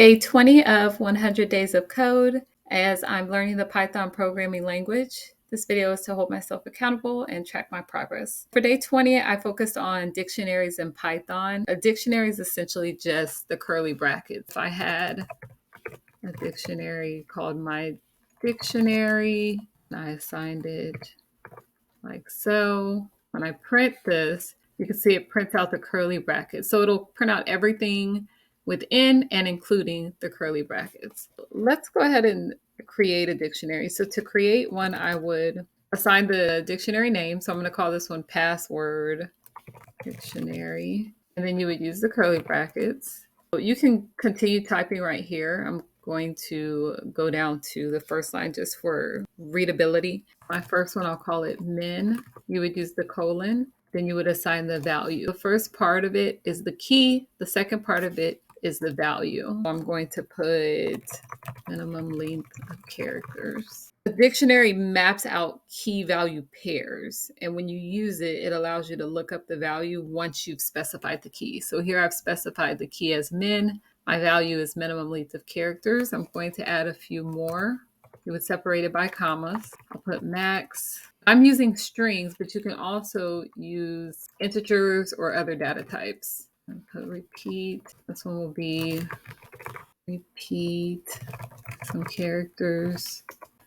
Day 20 of 100 Days of Code as I'm learning the Python programming language. This video is to hold myself accountable and track my progress. For day 20, I focused on dictionaries in Python. A dictionary is essentially just the curly brackets. I had a dictionary called my dictionary, and I assigned it like so. When I print this, you can see it prints out the curly brackets. So it'll print out everything within and including the curly brackets. Let's go ahead and create a dictionary. So to create one, I would assign the dictionary name. So I'm going to call this one password dictionary. And then you would use the curly brackets. So you can continue typing right here. I'm going to go down to the first line just for readability. My first one, I'll call it min. You would use the colon. Then you would assign the value. The first part of it is the key. The second part of it is the value. I'm going to put minimum length of characters. The dictionary maps out key value pairs. And when you use it, it allows you to look up the value once you've specified the key. So here I've specified the key as min. My value is minimum length of characters. I'm going to add a few more. You would separate it by commas. I'll put max. I'm using strings, but you can also use integers or other data types. I'll put repeat. This one will be repeat, some characters,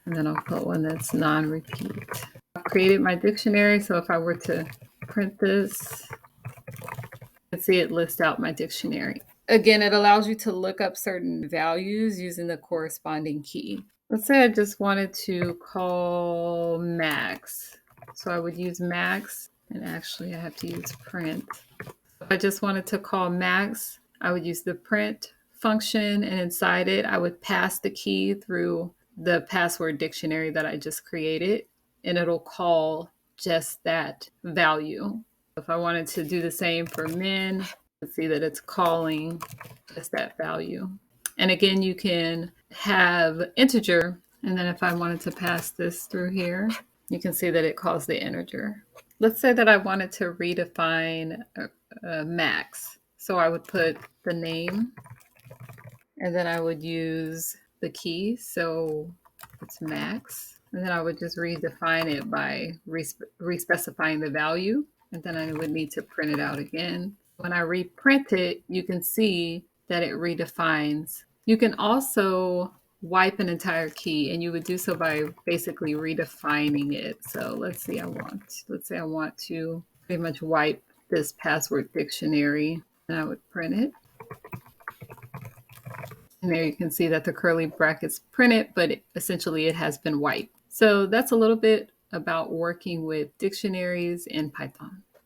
and then I'll put one that's non-repeat. I've created my dictionary, so if I were to print this, you can see it lists out my dictionary. Again, it allows you to look up certain values using the corresponding key. Let's say I just wanted to call max. So I would use max, and actually I have to use print. If I just wanted to call max, I would use the print function, and inside it, I would pass the key through the password dictionary that I just created, and it'll call just that value. If I wanted to do the same for min, you can see that it's calling just that value. And again, you can have integer, and then if I wanted to pass this through here, you can see that it calls the integer. Let's say that I wanted to redefine max. So I would put the name, and then I would use the key. So it's max. And then I would just redefine it by respecifying the value. And then I would need to print it out again. When I reprint it, you can see that it redefines. You can also wipe an entire key, and you would do so by basically redefining it. So let's say I want to pretty much wipe this password dictionary, and I would print it. And there you can see that the curly brackets printed, but essentially it has been wiped. So that's a little bit about working with dictionaries in Python.